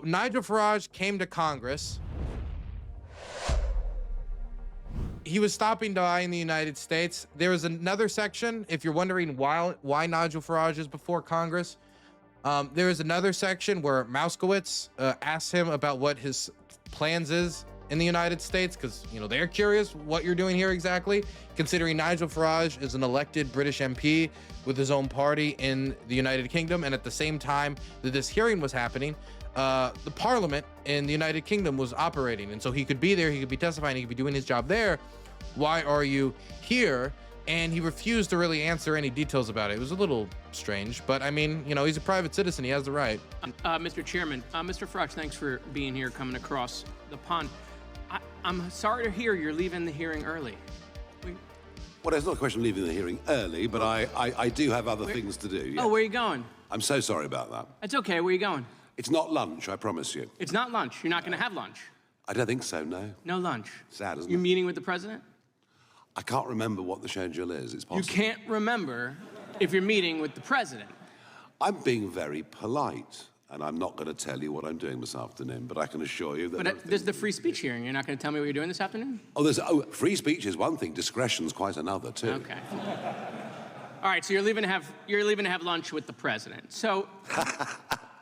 Nigel Farage came to Congress. He was stopping by in the United States. There was another section, if you're wondering why Nigel Farage is before Congress, there is another section where Moskowitz asks him about what his plans is in the United States, because, you know, they're curious what you're doing here exactly, considering Nigel Farage is an elected British MP with his own party in the United Kingdom, and at the same time that this hearing was happening, the parliament in the United Kingdom was operating, and so he could be there, he could be testifying, he could be doing his job there. Why are you here? And he refused to really answer any details about it. It was a little strange, but I mean, you know, he's a private citizen, he has the right. Mr. Chairman, Mr. Farage, thanks for being here, coming across the pond. I'm sorry to hear you're leaving the hearing early. Well, it's not a question of leaving the hearing early, but I do have other things to do. Yeah. Oh, where are you going? I'm so sorry about that. It's okay, where are you going? It's not lunch, I promise you. It's not lunch, you're not gonna have lunch. I don't think so, no. No lunch. Sad, isn't You're it? meeting with the president? I can't remember what the schedule is. It's possible. You can't remember if you're meeting with the president. I'm being very polite, and I'm not going to tell you what I'm doing this afternoon, but I can assure you that... But there's the free speech hearing. You're not going to tell me what you're doing this afternoon? Free speech is one thing. Discretion's quite another, too. Okay. All right, so you're leaving to have lunch with the president. So,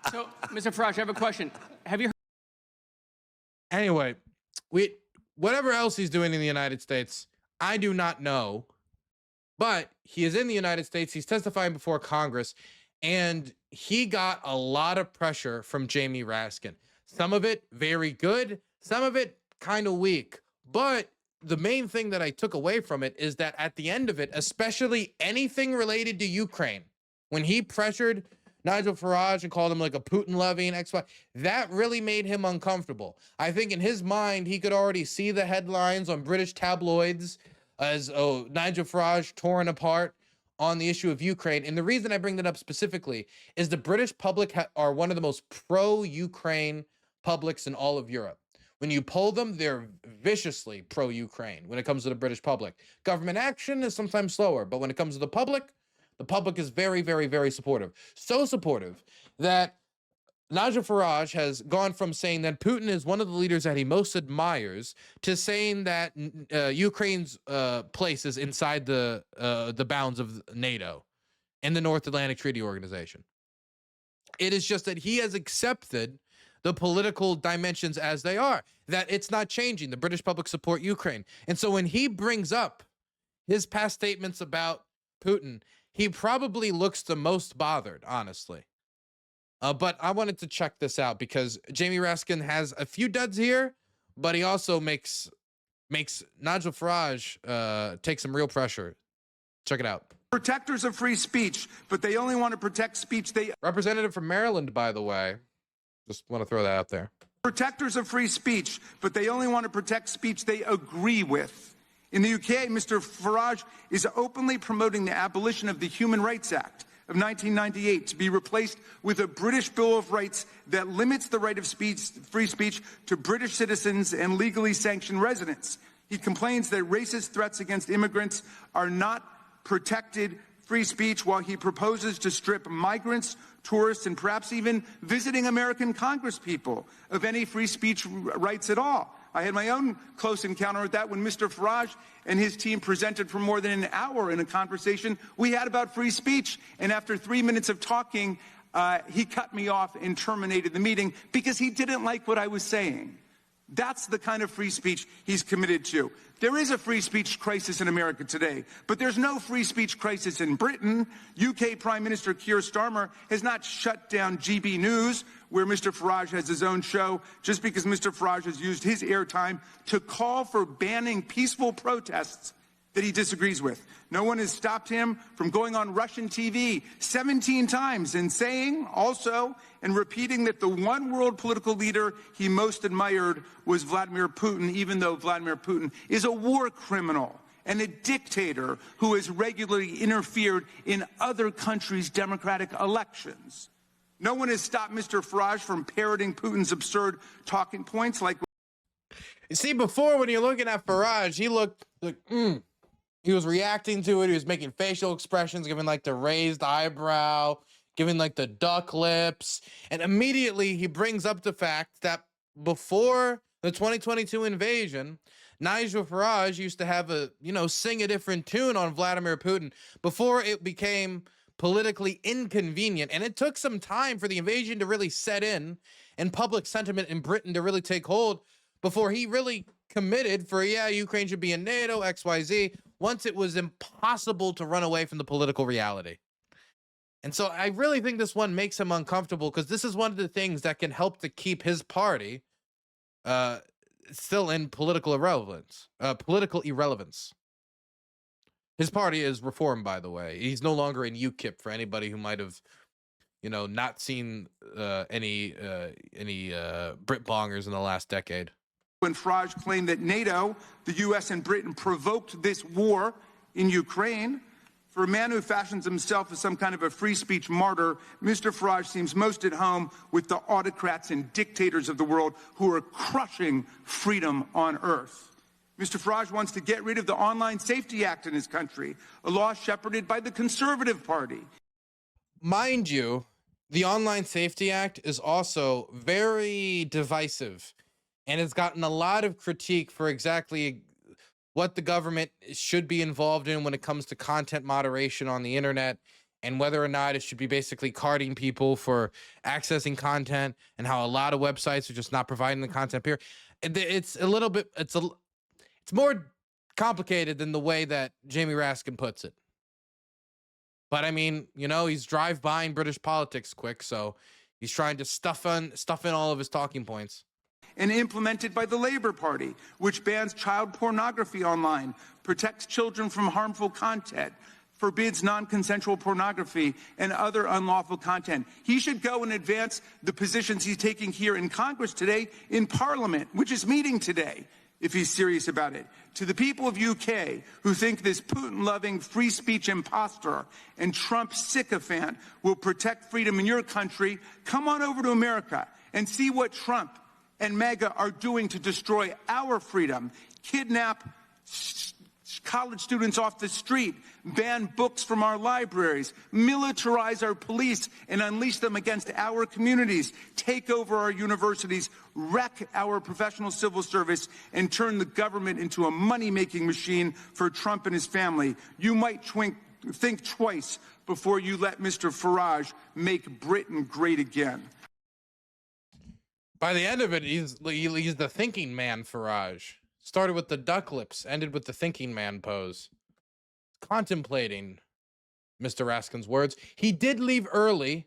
Mr. Farage, I have a question. Have you heard... Anyway, whatever else he's doing in the United States, I do not know, but he is in the United States. He's testifying before Congress, and he got a lot of pressure from Jamie Raskin. Some of it very good, some of it kind of weak. But the main thing that I took away from it is that at the end of it, especially anything related to Ukraine, when he pressured Nigel Farage and called him like a Putin-loving ex-wife, that really made him uncomfortable. I think in his mind, he could already see the headlines on British tabloids as Nigel Farage torn apart on the issue of Ukraine. And the reason I bring that up specifically is the British public are one of the most pro-Ukraine publics in all of Europe. When you poll them, they're viciously pro-Ukraine when it comes to the British public. Government action is sometimes slower, but when it comes to the public is very, very, very supportive. So supportive that Nigel Farage has gone from saying that Putin is one of the leaders that he most admires to saying that Ukraine's place is inside the bounds of NATO and the North Atlantic Treaty Organization. It is just that he has accepted the political dimensions as they are, that it's not changing. The British public support Ukraine. And so when he brings up his past statements about Putin, he probably looks the most bothered, honestly. But I wanted to check this out because Jamie Raskin has a few duds here, but he also makes Nigel Farage take some real pressure. Check it out. Protectors of free speech, but they only want to protect speech they... Representative from Maryland, by the way. Just want to throw that out there. Protectors of free speech, but they only want to protect speech they agree with. In the UK, Mr. Farage is openly promoting the abolition of the Human Rights Act of 1998 to be replaced with a British Bill of Rights that limits the right of free speech to British citizens and legally sanctioned residents. He complains that racist threats against immigrants are not protected free speech, while he proposes to strip migrants, tourists, and perhaps even visiting American congresspeople of any free speech rights at all. I had my own close encounter with that when Mr. Farage and his team presented for more than an hour in a conversation we had about free speech. And after 3 minutes of talking, he cut me off and terminated the meeting because he didn't like what I was saying. That's the kind of free speech he's committed to. There is a free speech crisis in America today, but there's no free speech crisis in Britain. UK Prime Minister Keir Starmer has not shut down GB News, where Mr. Farage has his own show, just because Mr. Farage has used his airtime to call for banning peaceful protests that he disagrees with. No one has stopped him from going on Russian TV 17 times and saying also and repeating that the one world political leader he most admired was Vladimir Putin, even though Vladimir Putin is a war criminal and a dictator who has regularly interfered in other countries' democratic elections. No one has stopped Mr. Farage from parroting Putin's absurd talking points like... You see, before when you're looking at Farage, he looked like, He was reacting to it. He was making facial expressions, giving like the raised eyebrow, giving like the duck lips. And immediately he brings up the fact that before the 2022 invasion, Nigel Farage used to have a, sing a different tune on Vladimir Putin before it became politically inconvenient. And it took some time for the invasion to really set in and public sentiment in Britain to really take hold before he really committed for, yeah, Ukraine should be in NATO, XYZ, once it was impossible to run away from the political reality. And so I really think this one makes him uncomfortable because this is one of the things that can help to keep his party still in political irrelevance. His party is reformed, by the way. He's no longer in UKIP for anybody who might have, not seen any Brit bongers in the last decade. When Farage claimed that NATO, the U.S. and Britain provoked this war in Ukraine, for a man who fashions himself as some kind of a free speech martyr, Mr. Farage seems most at home with the autocrats and dictators of the world who are crushing freedom on earth. Mr. Farage wants to get rid of the Online Safety Act in his country, a law shepherded by the Conservative Party. Mind you, the Online Safety Act is also very divisive, and it's gotten a lot of critique for exactly what the government should be involved in when it comes to content moderation on the internet, and whether or not it should be basically carding people for accessing content, and how a lot of websites are just not providing the content period. It's a little bit, it's more complicated than the way that Jamie Raskin puts it. But I mean, he's drive-by in British politics quick, so he's trying to stuff in all of his talking points. And implemented by the Labour Party, which bans child pornography online, protects children from harmful content, forbids non-consensual pornography and other unlawful content. He should go and advance the positions he's taking here in Congress today in Parliament, which is meeting today, if he's serious about it. To the people of UK who think this Putin-loving free speech imposter and Trump sycophant will protect freedom in your country, come on over to America and see what Trump and MAGA are doing to destroy our freedom, kidnap college students off the street, ban books from our libraries, militarize our police and unleash them against our communities, take over our universities, wreck our professional civil service, and turn the government into a money-making machine for Trump and his family. You might think twice before you let Mr. Farage make Britain great again. By the end of it, he's the thinking man, Farage. Started with the duck lips, ended with the thinking man pose. Contemplating Mr. Raskin's words. He did leave early.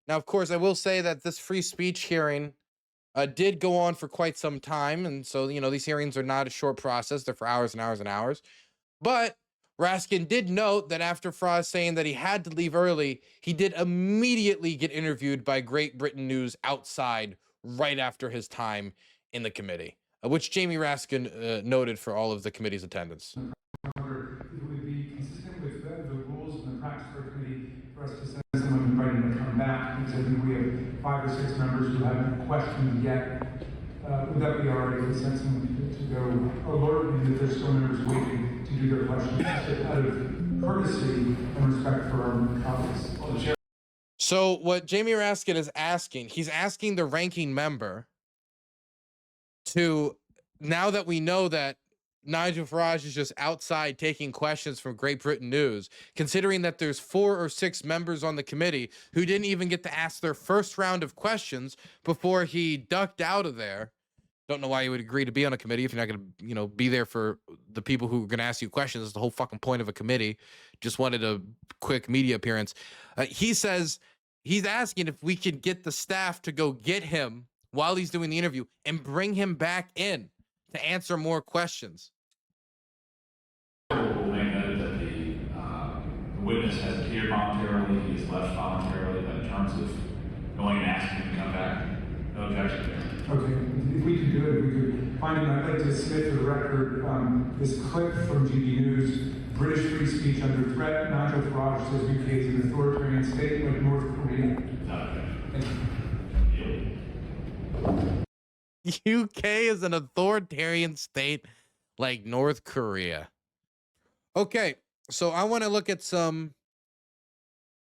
Now, of course, I will say that this free speech hearing did go on for quite some time. And so, these hearings are not a short process. They're for hours and hours and hours. But Raskin did note that after Farage saying that he had to leave early, he did immediately get interviewed by Great Britain News outside right after his time in the committee, which Jamie Raskin noted for all of the committee's attendance. However, it would be consistent with the rules and the practice for a committee for us to send someone inviting to come back, because I think we have 5 or 6 members who haven't questioned yet. Would that be all right if we send someone to go alert me that there's still members waiting to do their questions, just out of courtesy and respect for our colleagues? So what Jamie Raskin is asking, he's asking the ranking member to, now that we know that Nigel Farage is just outside taking questions from Great Britain News, considering that there's 4 or 6 members on the committee who didn't even get to ask their first round of questions before he ducked out of there. Don't know why you would agree to be on a committee if you're not going to, be there for the people who are going to ask you questions. It's the whole fucking point of a committee. Just wanted a quick media appearance. He says he's asking if we can get the staff to go get him while he's doing the interview and bring him back in to answer more questions. We'll make note that the witness has appeared voluntarily, he has left voluntarily, but in terms of going and asking him to come back, no objection there. Okay, if we could do it, we could find him. I'd like to submit for the record this clip from GB News. British free speech under threat. Nigel Farage says UK is an authoritarian state like North Korea. UK is an authoritarian state like North Korea. Okay, so I want to look at some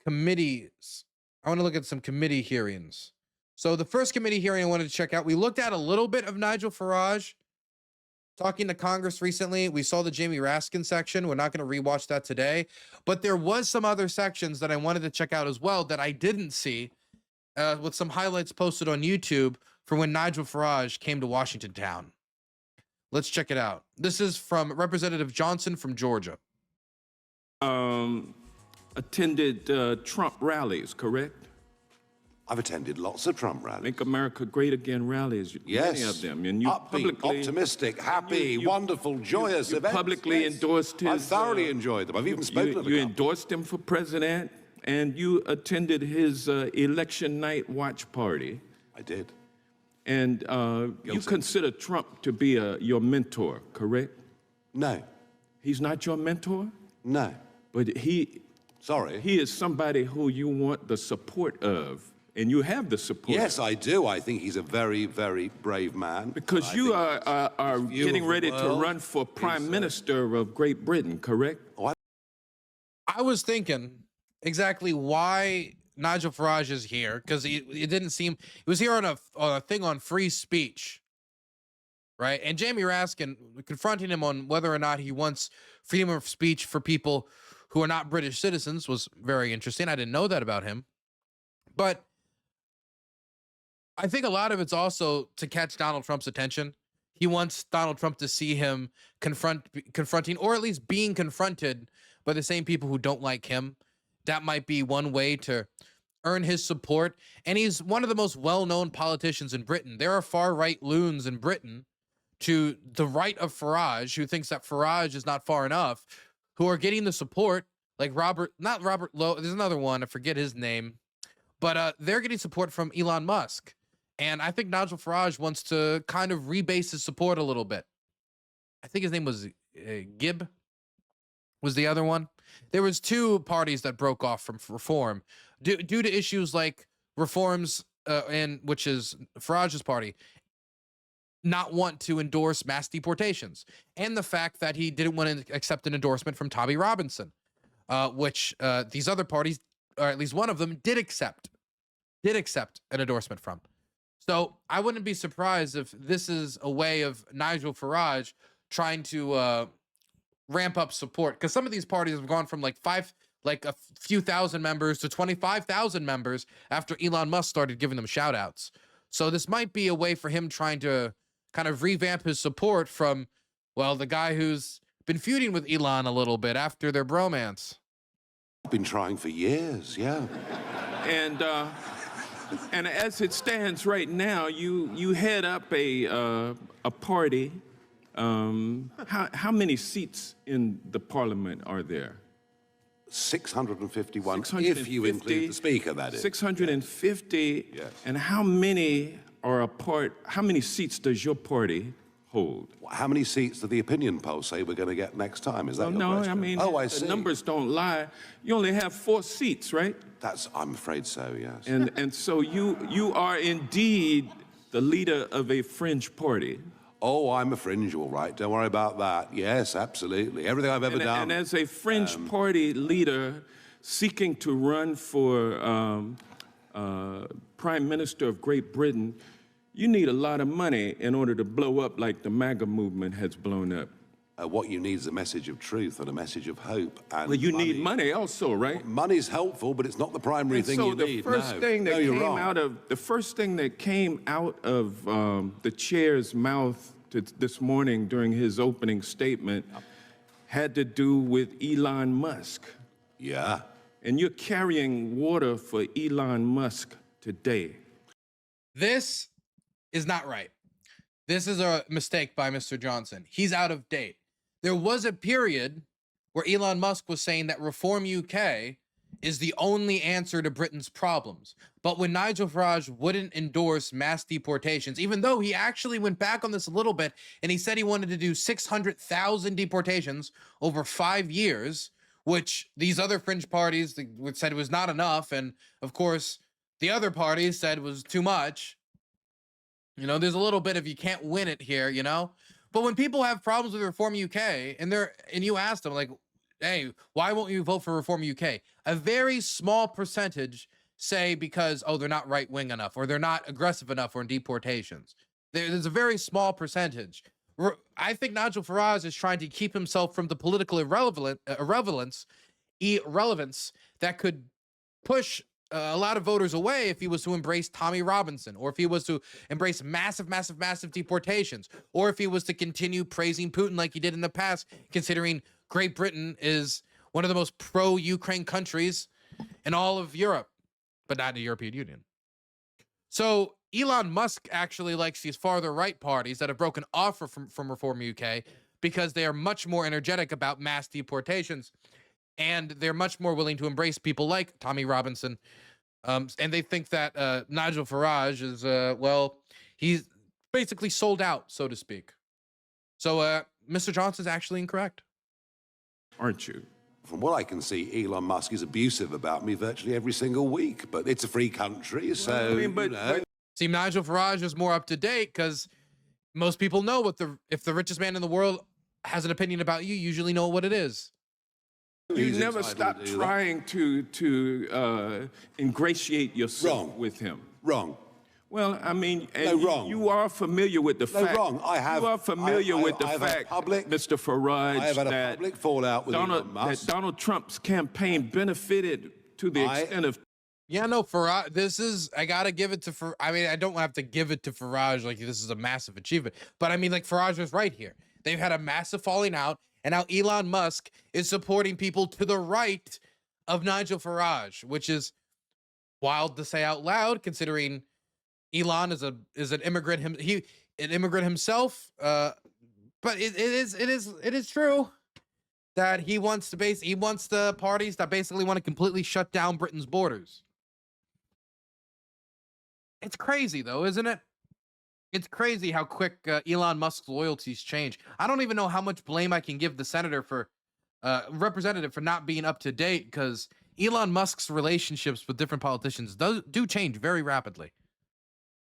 committees I want to look at some committee hearings. So the first committee hearing I wanted to check out, we looked at a little bit of Nigel Farage talking to Congress recently. We saw the Jamie Raskin section. We're not going to rewatch that today, but there was some other sections that I wanted to check out as well that I didn't see, with some highlights posted on YouTube for when Nigel Farage came to Washington town. Let's check it out. This is from Representative Johnson from Georgia. Attended Trump rallies, correct? I've attended lots of Trump rallies. Make America Great Again rallies, Yes. many of them. And you Upbeat, publicly, optimistic, happy, wonderful, joyous you events. publicly Yes. endorsed his... I thoroughly enjoyed them. I've even spoken of You them. endorsed him for president, and you attended his election night watch party. I did. And you Guilty. consider Trump to be your mentor, correct? No. He's not your mentor? No. But he is somebody who you want the support of, and you have the support. Yes, I do. I think he's a very, very brave man. Because you are getting ready to run for Prime Minister of Great Britain, correct? I was thinking exactly why Nigel Farage is here, because it didn't seem, he was here on a thing on free speech, right? And Jamie Raskin confronting him on whether or not he wants freedom of speech for people who are not British citizens was very interesting. I didn't know that about him. But I think a lot of it's also to catch Donald Trump's attention. He wants Donald Trump to see him confronting, or at least being confronted by the same people who don't like him. That might be one way to earn his support. And he's one of the most well-known politicians in Britain. There are far-right loons in Britain to the right of Farage, who thinks that Farage is not far enough, who are getting the support, like not Robert Lowe, there's another one, I forget his name, but they're getting support from Elon Musk. And I think Nigel Farage wants to kind of rebase his support a little bit. I think his name was Gibb, was the other one. There was two parties that broke off from Reform due to issues like Reform's, which is Farage's party, not want to endorse mass deportations, and the fact that he didn't want to accept an endorsement from Tommy Robinson, which these other parties, or at least one of them, did accept an endorsement from. So I wouldn't be surprised if this is a way of Nigel Farage trying to ramp up support, because some of these parties have gone from like a few thousand members to 25,000 members after Elon Musk started giving them shout outs. So this might be a way for him trying to kind of revamp his support from, well, the guy who's been feuding with Elon a little bit after their bromance. I've been trying for years, yeah. And as it stands right now, you head up a party. How many seats in the parliament are there? 651, if you include the speaker, that is. 650. Yes. And how many seats does your party hold? How many seats do the opinion polls say we're going to get next time? Is that your question? I mean, I the see. numbers don't lie. You only have 4 seats, right? I'm afraid so, yes. And so you are indeed the leader of a fringe party. Oh, I'm a fringe, all right. Don't worry about that. Yes, absolutely. Everything I've ever done. And as a fringe party leader seeking to run for Prime Minister of Great Britain, you need a lot of money in order to blow up like the MAGA movement has blown up. What you need is a message of truth and a message of hope. And well, you need money also, right? Money's helpful, but it's not the primary thing you need. So the first thing that came out of the chair's mouth this morning during his opening statement had to do with Elon Musk. Yeah. And you're carrying water for Elon Musk today. This is not right. This is a mistake by Mr. Johnson. He's out of date. There was a period where Elon Musk was saying that Reform UK is the only answer to Britain's problems. But when Nigel Farage wouldn't endorse mass deportations, even though he actually went back on this a little bit and he said he wanted to do 600,000 deportations over 5 years, which these other fringe parties said was not enough. And of course, the other parties said was too much. You know, there's a little bit of you can't win it here, you know? But when people have problems with Reform UK and you ask them like, hey, why won't you vote for Reform UK? A very small percentage say because, oh, they're not right-wing enough or they're not aggressive enough on deportations. There's a very small percentage. I think Nigel Farage is trying to keep himself from the political irrelevance that could push a lot of voters away if he was to embrace Tommy Robinson, or if he was to embrace massive deportations, or if he was to continue praising Putin like he did in the past, considering Great Britain is one of the most pro-Ukraine countries in all of Europe, but not in the European Union. So Elon Musk actually likes these farther right parties that have broken off from Reform UK because they are much more energetic about mass deportations, and they're much more willing to embrace people like Tommy Robinson. And they think that Nigel Farage is, well, he's basically sold out, so to speak. So Mr. Johnson's actually incorrect. Aren't you? From what I can see, Elon Musk is abusive about me virtually every single week, but it's a free country, so, I mean, but, you know. See, Nigel Farage is more up to date because most people know what if the richest man in the world has an opinion about you, usually know what it is. You He's never entitled stop to do that. trying to ingratiate yourself with him. Wrong. Well, I mean, No, wrong. You are familiar with the fact. wrong. I have. You are familiar with the I've had fact, public, Mr. Farage, I have had a that public fallout with Elon Musk. Donald Trump's campaign benefited to the extent of. Yeah, no, Farage, this is, I gotta give it to Farage. I mean, I don't have to give it to Farage like this is a massive achievement, but I mean, like, Farage is right here. They've had a massive falling out, and now Elon Musk is supporting people to the right of Nigel Farage, which is wild to say out loud, considering Elon is an immigrant. An immigrant himself. But it is true that he wants the parties that basically want to completely shut down Britain's borders. It's crazy though, isn't it? It's crazy how quick Elon Musk's loyalties change. I don't even know how much blame I can give the representative for not being up to date, because Elon Musk's relationships with different politicians do change very rapidly.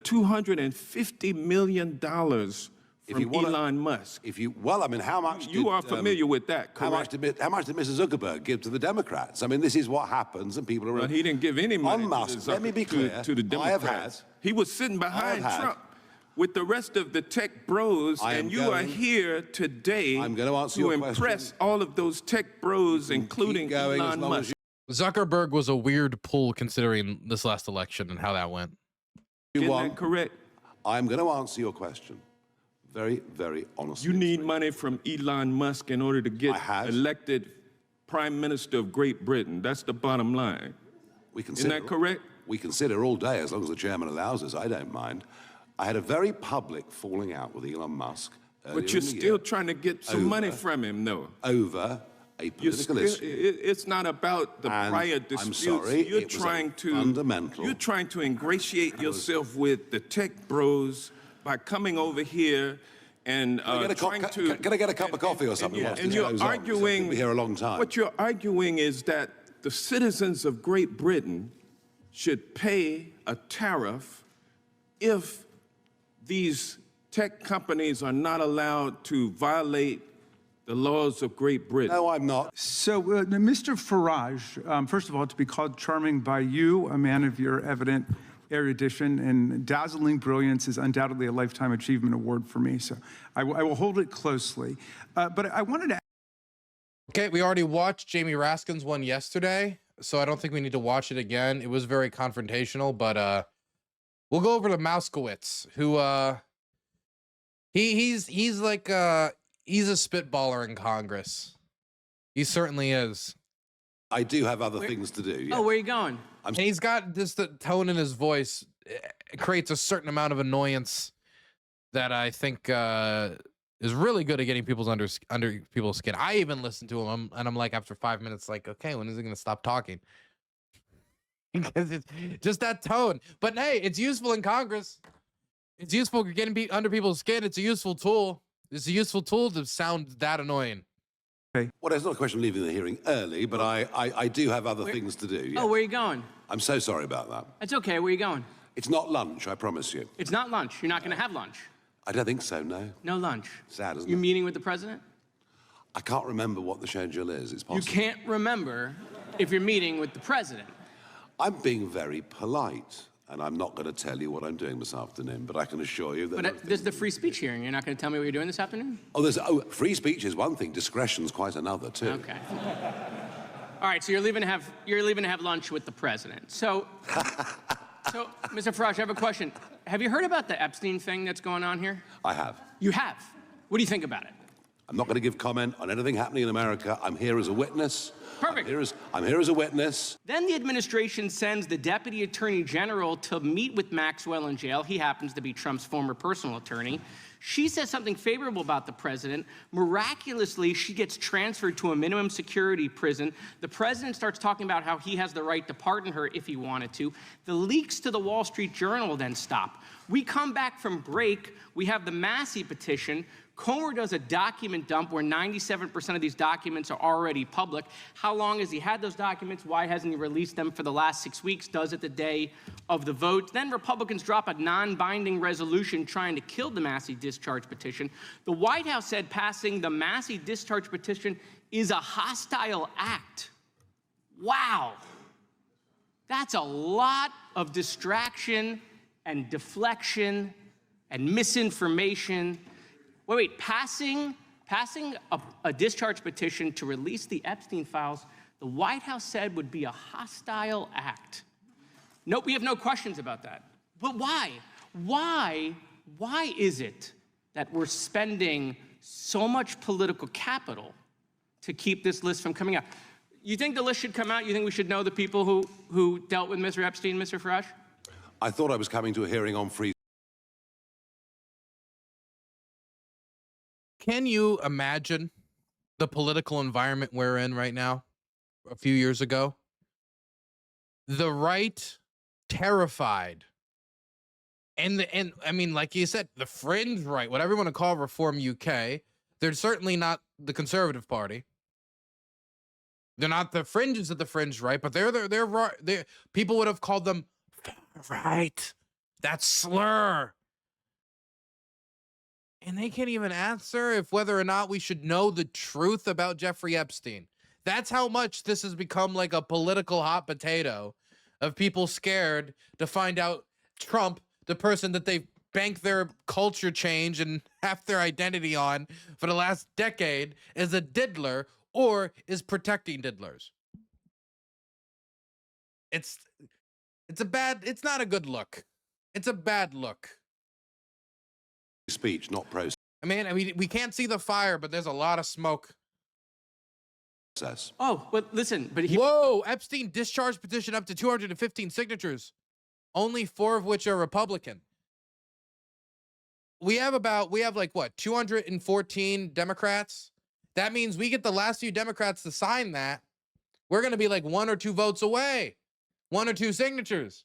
$250 million from Elon Musk. Well, I mean, how much? You are familiar with that, correct? How much did Mr. Zuckerberg give to the Democrats? I mean, this is what happens, and people are. Well, he didn't give any money on Musk. to Let me be clear. to the Democrats. He was sitting behind Trump with the rest of the tech bros, and you are here today to impress all of those tech bros, including Elon Musk. Zuckerberg was a weird pull considering this last election and how that went. Isn't that correct? I'm going to answer your question very, very honestly. You need money from Elon Musk in order to get elected Prime Minister of Great Britain. That's the bottom line. Isn't that correct? We consider all day, as long as the chairman allows us. I don't mind. I had a very public falling out with Elon Musk. But you're still trying to get some money from him, though. Over a political issue. It's not about the prior disputes. I'm sorry, you're trying to ingratiate yourself with the tech bros by coming over here and trying to. Can I get a cup of coffee or something? And you're arguing. We'll be here a long time. What you're arguing is that the citizens of Great Britain should pay a tariff if these tech companies are not allowed to violate the laws of Great Britain. No, I'm not. So, Mr. Farage, first of all, to be called charming by you, a man of your evident erudition and dazzling brilliance, is undoubtedly a Lifetime Achievement Award for me. So I will hold it closely. But I wanted to... Okay, we already watched Jamie Raskin's one yesterday, so I don't think we need to watch it again. It was very confrontational, but we'll go over to Mouskowitz, who he's like he's a spitballer in Congress. He certainly is. I do have other things to do. Yes. Oh, where are you going? And he's got this the tone in his voice. It creates a certain amount of annoyance that I think is really good at getting people's under people's skin. I even listen to him, and I'm like, after 5 minutes, like, okay, when is he gonna stop talking? Because it's just that tone. But hey, it's useful in Congress. It's useful getting under people's skin. It's a useful tool. It's a useful tool to sound that annoying. Well, it's not a question of leaving the hearing early, but I do have other things to do. Yes. Oh, where are you going? I'm so sorry about that. It's okay. Where are you going? It's not lunch, I promise you. It's not lunch. You're not going to have lunch. I don't think so, no. No lunch. Sad, isn't You're it? meeting with the president? I can't remember what the schedule is. It's possible. You can't remember if you're meeting with the president. I'm being very polite, and I'm not going to tell you what I'm doing this afternoon, but I can assure you that... But this is the free speech hearing. You're not going to tell me what you're doing this afternoon? Free speech is one thing, discretion's quite another, too. Okay. All right, so you're leaving to have lunch with the president. So, Mr. Farage, I have a question. Have you heard about the Epstein thing that's going on here? I have. You have. What do you think about it? I'm not going to give comment on anything happening in America. I'm here as a witness. Perfect. I'm here as a witness. Then the administration sends the Deputy Attorney General to meet with Maxwell in jail. He happens to be Trump's former personal attorney. She says something favorable about the president. Miraculously, she gets transferred to a minimum security prison. The president starts talking about how he has the right to pardon her if he wanted to. The leaks to the Wall Street Journal then stop. We come back from break. We have the Massey petition. Comer does a document dump where 97% of these documents are already public. How long has he had those documents? Why hasn't he released them for the last 6 weeks? Does it the day of the vote? Then Republicans drop a non-binding resolution trying to kill the Massey discharge petition. The White House said passing the Massey discharge petition is a hostile act. Wow. That's a lot of distraction and deflection and misinformation. Wait, passing a discharge petition to release the Epstein files, the White House said would be a hostile act. Nope, we have no questions about that. But why? Why is it that we're spending so much political capital to keep this list from coming out? You think the list should come out? You think we should know the people who dealt with Mr. Epstein, Mr. Farage? I thought I was coming to a hearing on free... Can you imagine the political environment we're in right now? A few years ago, the right terrified, and I mean, like you said, the fringe right, whatever you want to call Reform UK. They're certainly not the Conservative Party. They're not the fringes of the fringe right, but they're people would have called them right. That slur. And they can't even answer if whether or not we should know the truth about Jeffrey Epstein. That's how much this has become like a political hot potato of people scared to find out Trump, the person that they've banked their culture change and half their identity on for the last decade, is a diddler or is protecting diddlers. It's not a good look. It's a bad look. Speech, not process. I mean, we can't see the fire, but there's a lot of smoke. Oh, but listen, Whoa, Epstein discharge petition up to 215 signatures, only 4 of which are Republican. We have like what, 214 Democrats? That means we get the last few Democrats to sign that. We're going to be like 1 or 2 votes away, 1 or 2 signatures.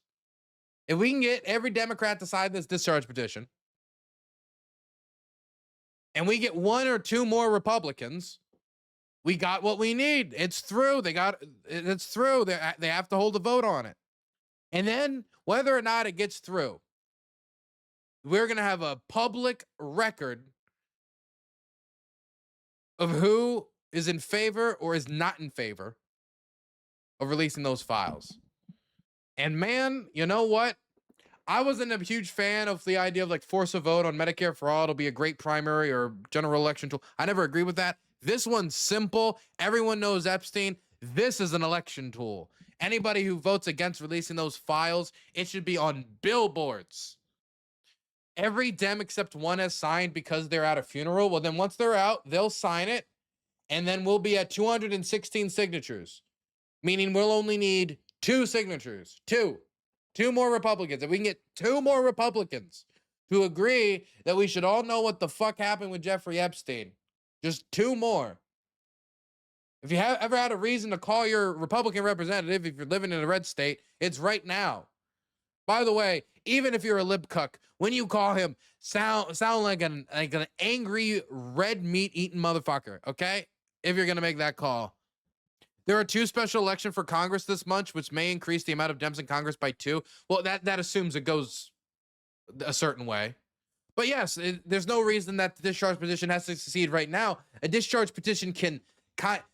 If we can get every Democrat to sign this discharge petition, and we get 1 or 2 more Republicans, we got what we need. It's through. It's through. They have to hold a vote on it. And then whether or not it gets through, we're going to have a public record of who is in favor or is not in favor of releasing those files. And man, you know what? I wasn't a huge fan of the idea of like force a vote on Medicare for all. It'll be a great primary or general election tool. I never agreed with that. This one's simple. Everyone knows Epstein. This is an election tool. Anybody who votes against releasing those files, it should be on billboards. Every Dem except one has signed because they're at a funeral. Well, then once they're out, they'll sign it. And then we'll be at 216 signatures, meaning we'll only need 2 signatures. 2 more Republicans. If we can get 2 more Republicans to agree that we should all know what the fuck happened with Jeffrey Epstein, just 2 more. If you have ever had a reason to call your Republican representative, if you're living in a red state, it's right now. By the way, even if you're a lib cuck, when you call him, sound like an angry red meat eating motherfucker, okay? If you're gonna make that call. There are 2 special elections for Congress this month, which may increase the amount of Dems in Congress by 2. Well, that assumes it goes a certain way. But yes, there's no reason that the discharge petition has to succeed right now. A discharge petition can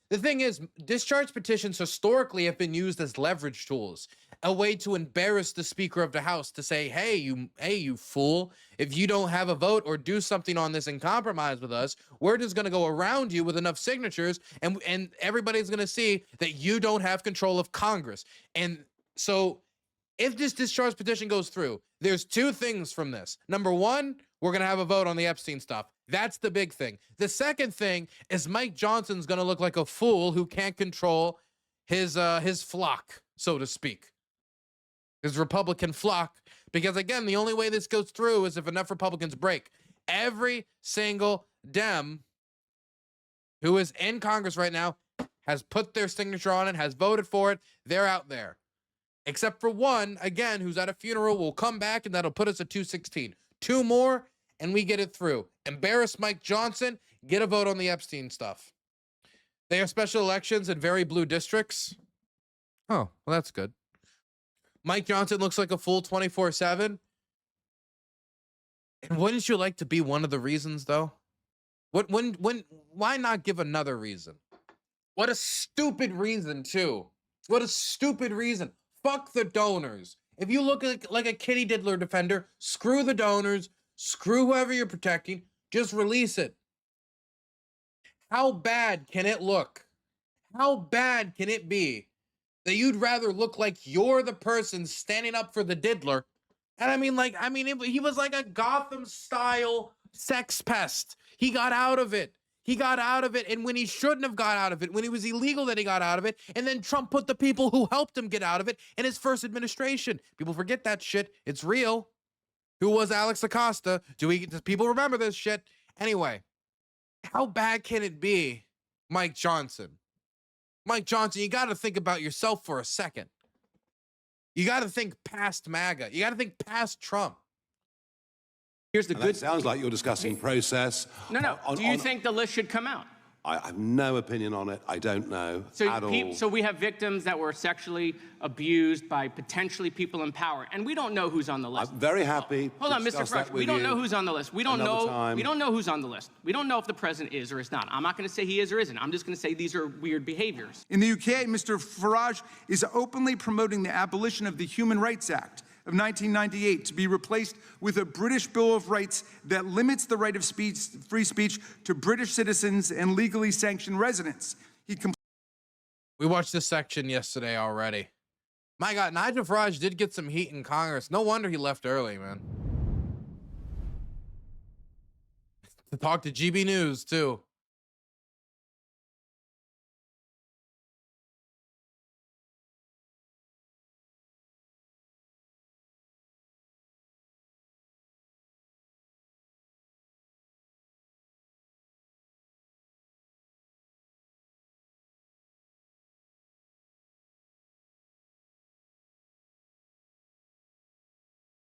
The thing is, discharge petitions historically have been used as leverage tools, a way to embarrass the Speaker of the House to say, hey, you fool, if you don't have a vote or do something on this and compromise with us, we're just going to go around you with enough signatures, and everybody's going to see that you don't have control of Congress. And so if this discharge petition goes through, there's two things from this. Number one, we're going to have a vote on the Epstein stuff. That's the big thing. The second thing is Mike Johnson's going to look like a fool who can't control his flock, so to speak. His Republican flock. Because again, the only way this goes through is if enough Republicans break. Every single Dem who is in Congress right now has put their signature on it, has voted for it. They're out there. Except for one, again, who's at a funeral, will come back, and that'll put us at 216. Two more, and we get it through. Embarrass Mike Johnson, get a vote on the Epstein stuff. They have special elections in very blue districts. Oh, well, that's good. Mike Johnson looks like a fool 24/7. And wouldn't you like to be one of the reasons, though? Why not give another reason? What a stupid reason, too. What a stupid reason. Fuck the donors. If you look like a kitty diddler defender, screw the donors, screw whoever you're protecting, just release it. How bad can it look? How bad can it be that you'd rather look like you're the person standing up for the diddler? And he was like a Gotham-style sex pest. He got out of it. He got out of it, and when he shouldn't have got out of it, when it was illegal that he got out of it, and then Trump put the people who helped him get out of it in his first administration. People forget that shit. It's real. Who was Alex Acosta? Does people remember this shit? Anyway, how bad can it be, Mike Johnson? Mike Johnson, you got to think about yourself for a second. You got to think past MAGA. You got to think past Trump. Here's the good. Sounds like you're discussing process. No. Do you think the list should come out? I have no opinion on it. I don't know at all. So we have victims that were sexually abused by potentially people in power, and we don't know who's on the list. I'm very happy. Hold on, Mr. Farage. We don't know who's on the list. We don't know. We don't know who's on the list. We don't know if the president is or is not. I'm not going to say he is or isn't. I'm just going to say these are weird behaviors. In the UK, Mr. Farage is openly promoting the abolition of the Human Rights Act of 1998 to be replaced with a British Bill of Rights that limits the right of free speech to British citizens and legally sanctioned residents. We watched this section yesterday already. My God, Nigel Farage did get some heat in Congress. No wonder he left early, man. To talk to GB News, too.